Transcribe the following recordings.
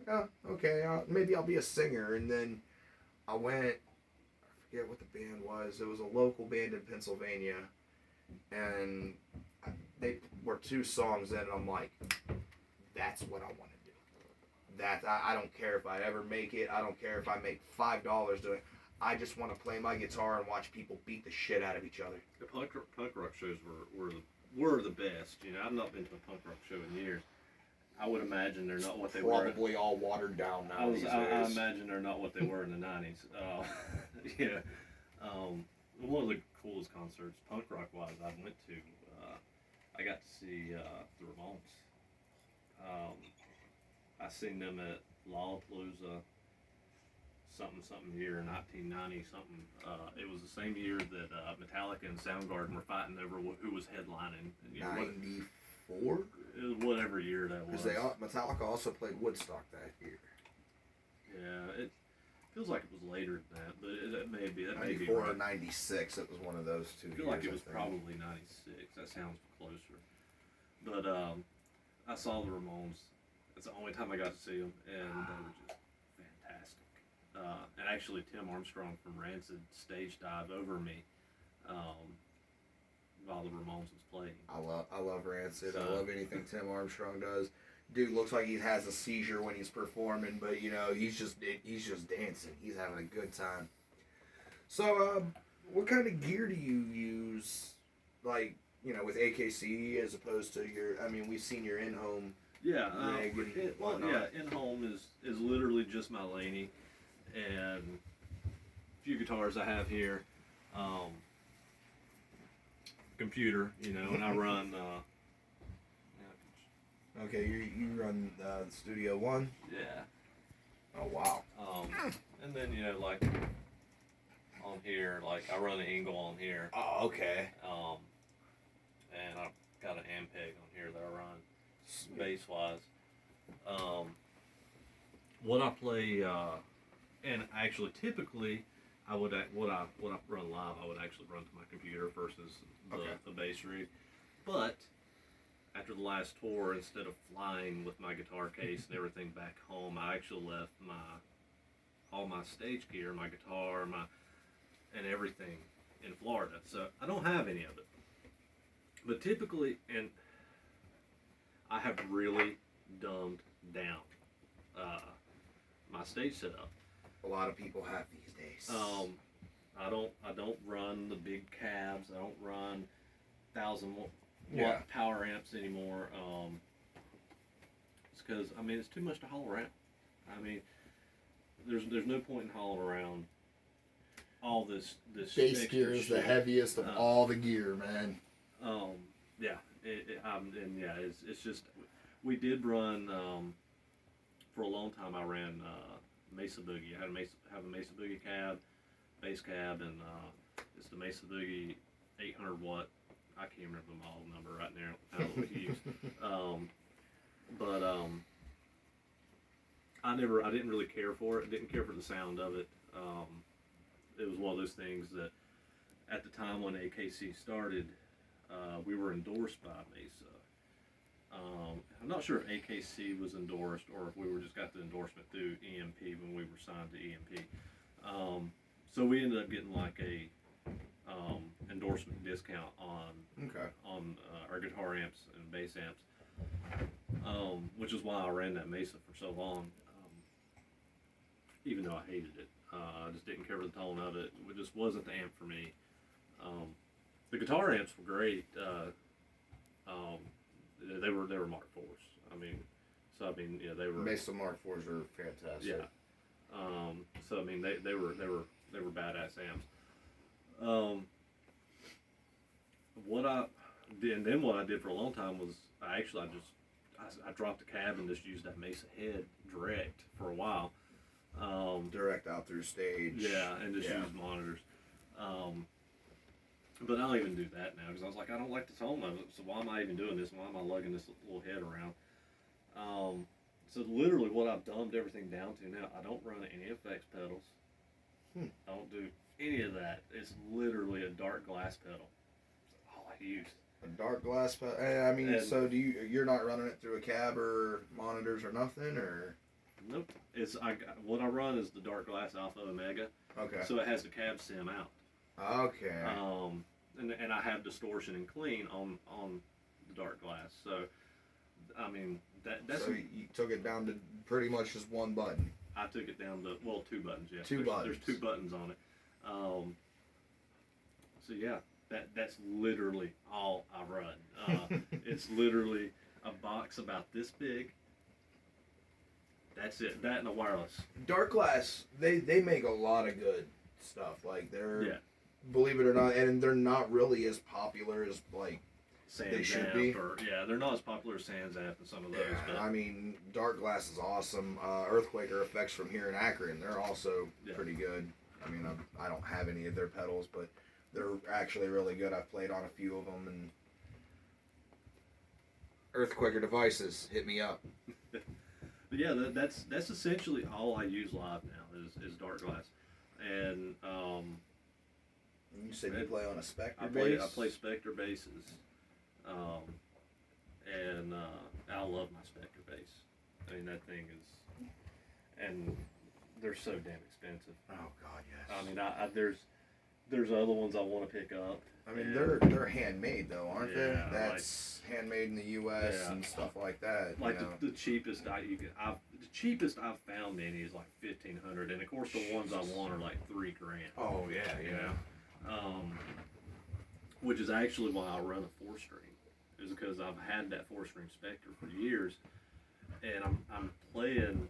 oh, okay, maybe I'll be a singer. And then I went, I forget what the band was. It was a local band in Pennsylvania, and they were 2 songs in, and I'm like, that's what I want to do. I don't care if I ever make it. I don't care if I make $5 doing it. I just want to play my guitar and watch people beat the shit out of each other. The punk rock shows were the best. You know, I've not been to a punk rock show in years. I would imagine they're not what they were. Probably all watered down now. I imagine they're not what they were in the '90s. Yeah. One of the coolest concerts, punk rock wise, I went to. I got to see the Ramones. I seen them at Lollapalooza. Something year, 1990 something. It was the same year that Metallica and Soundgarden were fighting over who was headlining. 94? Whatever year that was. Because Metallica also played Woodstock that year. Yeah, it feels like it was later than that, but it may be. That 94 may be right. or 96, it was one of those 2 years. I feel like it was probably 96. That sounds closer. But I saw the Ramones. It's the only time I got to see them, and they were just fantastic. And actually, Tim Armstrong from Rancid stage dived over me while the Ramones was playing. I love Rancid. I love anything Tim Armstrong does. Dude looks like he has a seizure when he's performing, but you know he's just dancing. He's having a good time. So, what kind of gear do you use, like with AKC as opposed to your? I mean, we've seen your in-home. Yeah. In-home is literally just my Laney. And a few guitars I have here, computer, and I run. Okay, you run Studio One. Yeah. Oh wow. And then like on here, like I run an Engel on here. Oh okay. And I've got an Ampeg on here that I run bass wise. What I play. And actually, typically, what I run live, I would actually run to my computer versus the bass rig. But after the last tour, instead of flying with my guitar case and everything back home, I actually left all my stage gear, my guitar, and everything in Florida. So I don't have any of it. But typically, and I have really dumbed down my stage setup. A lot of people have these days. I don't run the big cabs. I don't run 1,000-watt power amps anymore. It's because it's too much to haul around. I mean, there's no point in hauling around all this bass gear is the heaviest of all the gear, man. It's just we did run for a long time. I ran Mesa Boogie. I had a Mesa Boogie cab, bass cab, and it's the Mesa Boogie 800-watt. I can't remember the model number right now. I don't know what he used. I didn't really care for it. Didn't care for the sound of it. It was one of those things that at the time when AKC started, we were endorsed by Mesa. I'm not sure if AKC was endorsed or if we just got the endorsement through EMP when we were signed to EMP. So we ended up getting like a endorsement discount on our guitar amps and bass amps, which is why I ran that Mesa for so long, even though I hated it. I just didn't care for the tone of it. It just wasn't the amp for me. The guitar amps were great. They were Mark IVs. They were Mesa Mark IVs are fantastic. Yeah. They were badass amps. What I did for a long time was I dropped the cab and just used that Mesa head direct for a while. Direct out through stage. Yeah, and just use monitors. But I don't even do that now because I was like, I don't like the tone of it, so why am I even doing this? Why am I lugging this little head around? So literally what I've dumbed everything down to now, I don't run any effects pedals. I don't do any of that. It's literally a dark glass pedal. That's all I use. A dark glass pedal? So you're not running it through a cab or monitors or nothing, or? Nope. What I run is the Dark Glass Alpha Omega, Okay. so it has the cab stem out. Okay. And I have distortion and clean on the Dark Glass. So, I mean that's. So you took it down to pretty much just one button. I took it down to two buttons. Yeah. Two buttons. There's 2 buttons on it. So yeah, that's literally all I run. It's literally a box about this big. That's it. That and a wireless. Dark Glass, they make a lot of good stuff. Like they're, believe it or not, and they're not really as popular as like they should be. They're not as popular as Sans App and some of those. Yeah, but I mean, Dark Glass is awesome. Earthquaker Effects from here in Akron, they're also pretty good. I mean, I don't have any of their pedals, but they're actually really good. I've played on a few of them, and Earthquaker Devices, hit me up. But yeah, that's essentially all I use live now is Dark Glass, and you said you play on a Spectre bass? bass? I play Spectre basses, and I love my Spectre bass. I mean that thing is, and they're so damn expensive. Oh God, yes. I mean, there's other ones I want to pick up. I mean, they're handmade though, aren't they? That's handmade in the U.S. and stuff like that. Like the cheapest the cheapest I've found any is like $1,500, and of course the ones I want are like $3,000. Oh yeah, yeah. Which is actually why I run a 4-string, is because I've had that 4-string Spectre for years, and I'm playing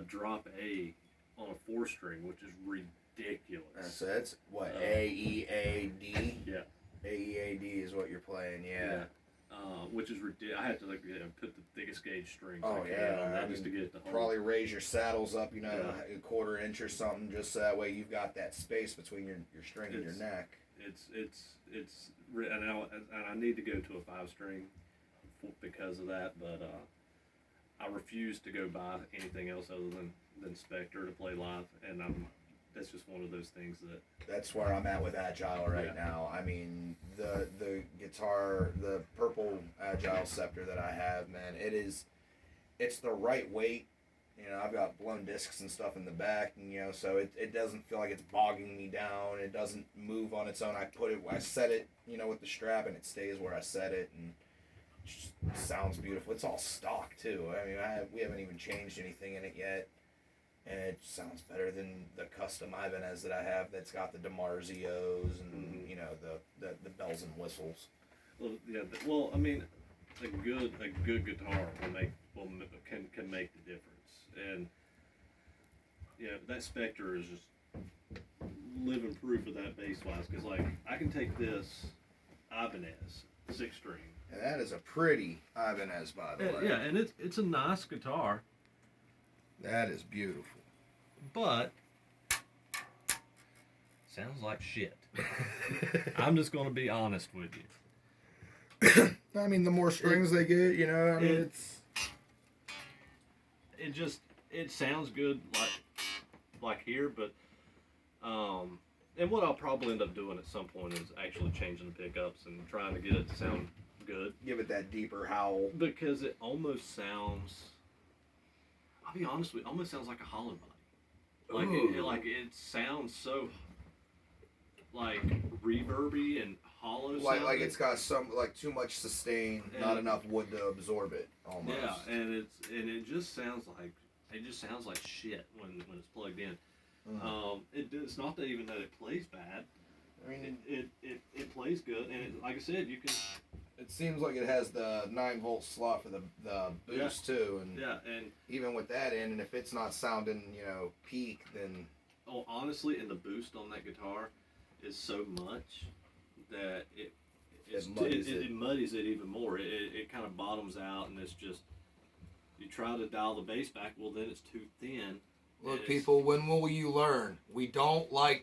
drop A on a 4-string, which is ridiculous. So that's what A E A D. Yeah. A E A D is what you're playing. Yeah. Which is ridiculous. I had to put the thickest gauge strings Oh I can on that just to get it to hold. Probably raise your saddles up, a quarter inch or something, just so that way you've got that space between your string and your neck. And I need to go to a 5-string because of that, but I refuse to go buy anything else other than Spectre to play live, and that's just one of those things that's where I'm at with Agile right now. I mean, the guitar, the purple Agile Scepter that I have, man, it's the right weight. I've got blown discs and stuff in the back, and so it doesn't feel like it's bogging me down. It doesn't move on its own. I set it, with the strap, and it stays where I set it, and it just sounds beautiful. It's all stock too. I mean, we haven't even changed anything in it yet. And it sounds better than the custom Ibanez that I have that's got the DiMarzios and, the bells and whistles. Well, yeah. Well, I mean, a good guitar can make the difference. And, that Spectre is just living proof of that bass-wise. Because, I can take this Ibanez 6-string. And that is a pretty Ibanez, by the way. Yeah, and it's a nice guitar. That is beautiful. But sounds like shit. I'm just going to be honest with you. I mean, the more strings they get, it sounds good like here, but and what I'll probably end up doing at some point is actually changing the pickups and trying to get it to sound good. Give it that deeper howl. Because it almost sounds, I'll be honest with you, it almost sounds like a hollow body. It sounds so reverby and hollow. Like it's got too much sustain, not enough wood to absorb it. Almost. Yeah, and it just sounds like shit when it's plugged in. Mm-hmm. It's not that even that it plays bad. I mean, it plays good, and like I said, you can. It seems like it has the 9-volt slot for the boost too, and and even with that in, and if it's not sounding peak, then honestly, and the boost on that guitar is so much that it muddies it even more. It kind of bottoms out, and it's just you try to dial the bass back. Well, then it's too thin. Look, people, when will you learn? We don't like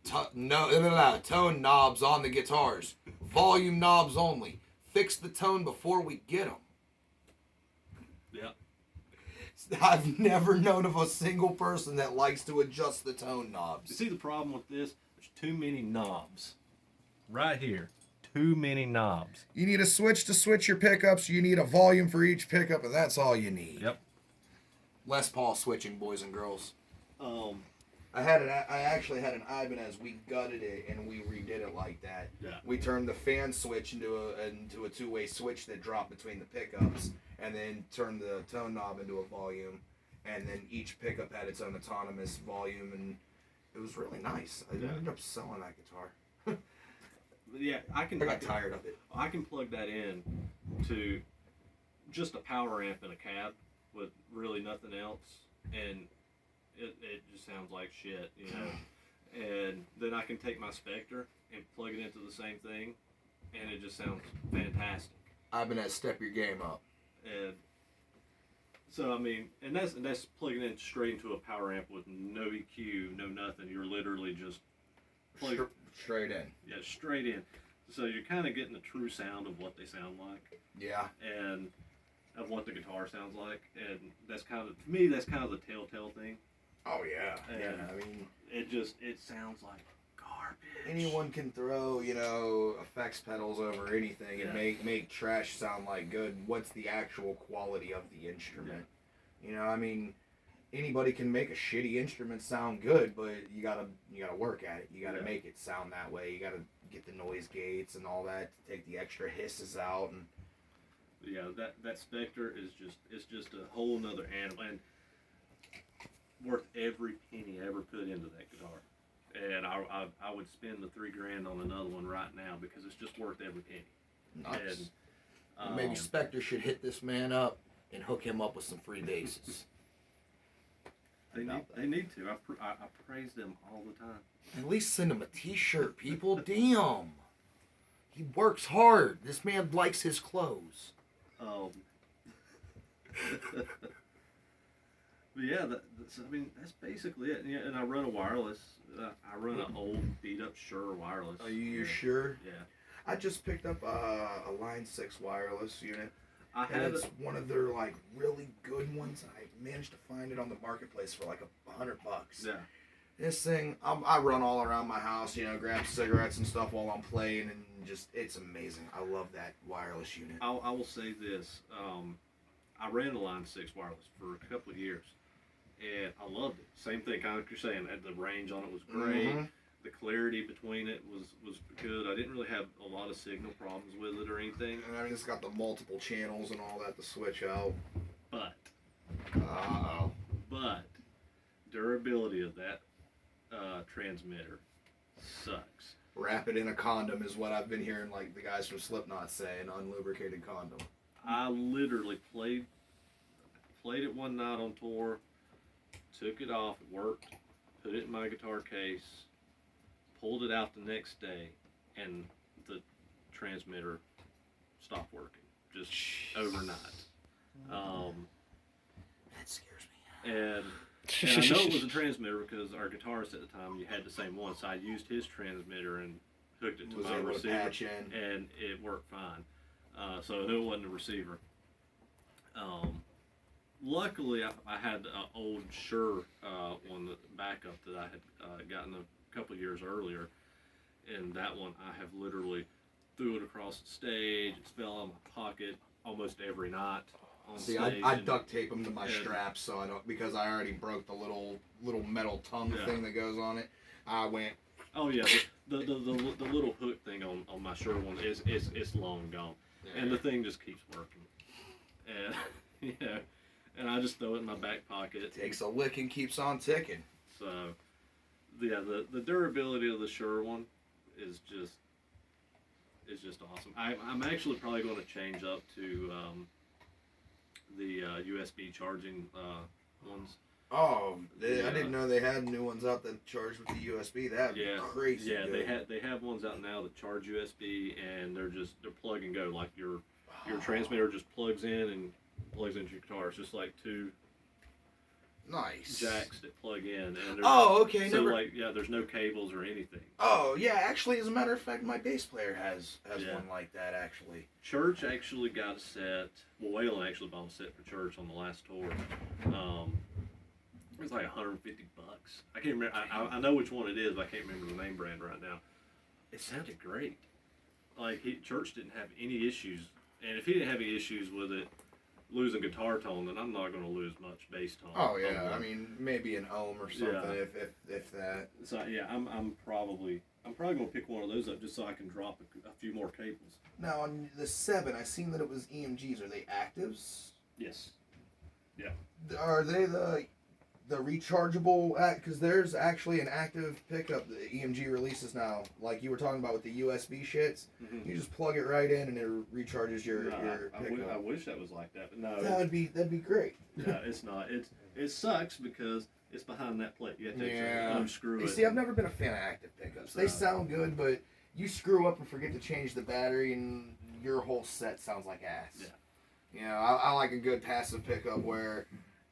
tone knobs on the guitars. Volume knobs only. Fix the tone before we get them. Yeah. I've never known of a single person that likes to adjust the tone knobs. You see the problem with this? There's too many knobs. Right here. Too many knobs. You need a switch to switch your pickups. You need a volume for each pickup, and that's all you need. Yep. Les Paul switching, boys and girls. Um, I actually had an Ibanez. We gutted it and we redid it like that. Yeah. We turned the fan switch into a two-way switch that dropped between the pickups, and then turned the tone knob into a volume, and then each pickup had its own autonomous volume, and it was really nice. I ended up selling that guitar. Yeah, I got tired of it. I can plug that in to just a power amp in a cab with really nothing else, and it just sounds like shit, you know. And then I can take my Spectre and plug it into the same thing, and it just sounds fantastic. Ibanez, step your game up. And so I mean, and that's plugging in straight into a power amp with no EQ, no nothing. You're literally just Straight in. Yeah, straight in. So you're kind of getting the true sound of what they sound like. Yeah. And of what the guitar sounds like, and that's kind of, to me, that's kind of the telltale thing. Oh yeah. And yeah. I mean, it sounds like garbage. Anyone can throw, effects pedals over anything and make trash sound like good. What's the actual quality of the instrument? Yeah. I mean, anybody can make a shitty instrument sound good, but you gotta work at it. You gotta make it sound that way. You gotta get the noise gates and all that to take the extra hisses out. And that Spectre is just a whole nother animal, and worth every penny ever put into that guitar. And I would spend the $3,000 on another one right now because it's just worth every penny. Nice. And, maybe Spectre should hit this man up and hook him up with some free basses. They need to. I praise them all the time. At least send him a t-shirt, people. Damn. He works hard. This man likes his clothes. But yeah, that's basically it. Yeah, and I run a wireless. I run an old beat-up Shure wireless. Are you sure? Yeah. I just picked up a Line 6 wireless unit. It's one of their really good ones. I managed to find it on the marketplace for like $100. Yeah. This thing, I run all around my house, grab cigarettes and stuff while I'm playing, and it's amazing. I love that wireless unit. I will say this. I ran a Line 6 wireless for a couple of years, and I loved it. Same thing, kind of like you're saying. The range on it was great. Mm-hmm. The clarity between it was good. I didn't really have a lot of signal problems with it or anything. And it's got the multiple channels and all that to switch out. But durability of that transmitter sucks. Wrap it in a condom is what I've been hearing the guys from Slipknot say, an unlubricated condom. I literally played it one night on tour, took it off, it worked, put it in my guitar case, pulled it out the next day, and the transmitter stopped working, just overnight. That scares me. And I know it was a transmitter because our guitarist at the time, you had the same one, so I used his transmitter and hooked it to my receiver, and it worked fine. So I knew it wasn't a receiver. Luckily, I had an old Shure one, the backup that I had gotten a couple of years earlier, and that one I have literally threw it across the stage. It fell out of my pocket almost every night. See, I duct tape them to my straps so I don't, because I already broke the little metal tongue thing that goes on it. I went. Oh yeah, the little hook thing on my Shure one it's long gone, and the thing just keeps working, and and I just throw it in my back pocket. It takes a lick and keeps on ticking. So, yeah, the durability of the Shure one is just awesome. I'm actually probably going to change up to the USB charging ones. Oh, I didn't know they had new ones out that charge with the USB. That'd be crazy. Yeah, good. They have ones out now that charge USB, and they're plug and go. Like your transmitter just plugs in and plugs into your guitar. It's just like two jacks that plug in. And okay. So there's no cables or anything. Oh yeah, actually, as a matter of fact, my bass player has one like that actually. Church actually got a set. Well, Waylon actually bought a set for Church on the last tour. It was like $150. I can't remember. I know which one it is, but I can't remember the name brand right now. It sounded great. Church didn't have any issues, and if he didn't have any issues with it, losing guitar tone, then I'm not going to lose much bass tone. Oh yeah, I mean maybe an ohm or something, if that. So yeah, I'm probably going to pick one of those up just so I can drop a few more cables. Now on the 7, I seen that it was EMGs. Are they actives? Yes. Yeah. Are they the rechargeable? Because there's actually an active pickup that EMG releases now. Like you were talking about with the USB shits, you just plug it right in and it recharges your pickup. I wish that was like that, but no. That'd be great. No, it's not. It sucks because it's behind that plate. You have to actually unscrew it. See, I've never been a fan of active pickups. They sound good, but you screw up and forget to change the battery, and your whole set sounds like ass. Yeah. You know, I like a good passive pickup where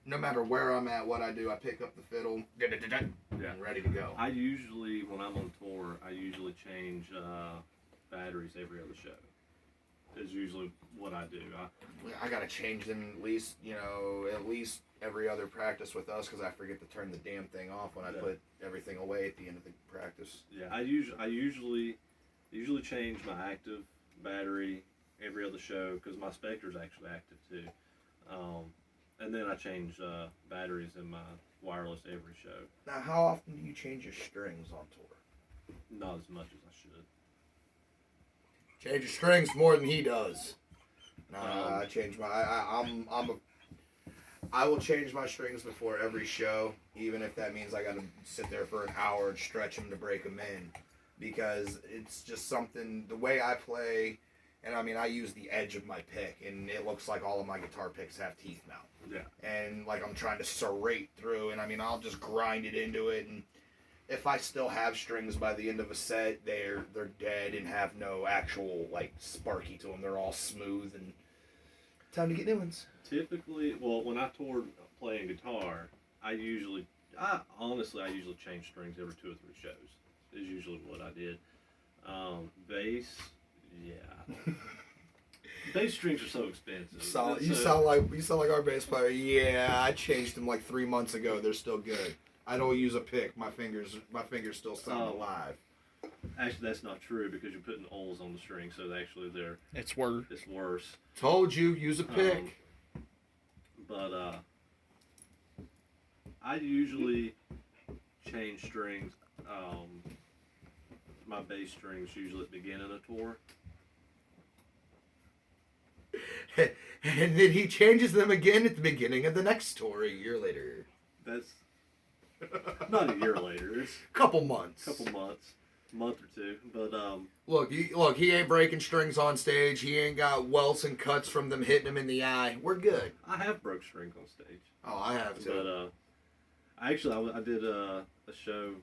no matter where I'm at, what I do, I pick up the fiddle, and ready to go. I usually, when I'm on tour, I usually change batteries every other show. Is usually what I do. I gotta change them at least every other practice with us because I forget to turn the damn thing off when I put everything away at the end of the practice. Yeah, I usually change my active battery every other show because my Spectre's actually active too. And then I change batteries in my wireless every show. Now, how often do you change your strings on tour? Not as much as I should. Change your strings more than he does. No, I change my. I will change my strings before every show, even if that means I got to sit there for an hour and stretch them to break them in, because it's just something. The way I play, and I mean, I use the edge of my pick, and it looks like all of my guitar picks have teeth now. Yeah. And like I'm trying to serrate through, and I mean, I'll just grind it into it, and if I still have strings by the end of a set, they're dead and have no actual like sparky to them. They're all smooth and time to get new ones. Typically, well, when I toured playing guitar, I usually change strings every 2 or 3 shows. Is usually what I did. Bass, yeah. Bass strings are so expensive. You sound like our bass player. Yeah, I changed them like 3 months ago. They're still good. I don't use a pick. My fingers still sound alive. Actually, that's not true because you're putting oils on the string, so actually it's worse. It's worse. Told you, use a pick. But I usually change strings. My bass strings usually at the beginning of the tour. And then he changes them again at the beginning of the next tour a year later. That's not a year later. It's couple months. A month or two. But look, he ain't breaking strings on stage. He ain't got welts and cuts from them hitting him in the eye. We're good. I have broke strings on stage. Oh, I have too. But I did a show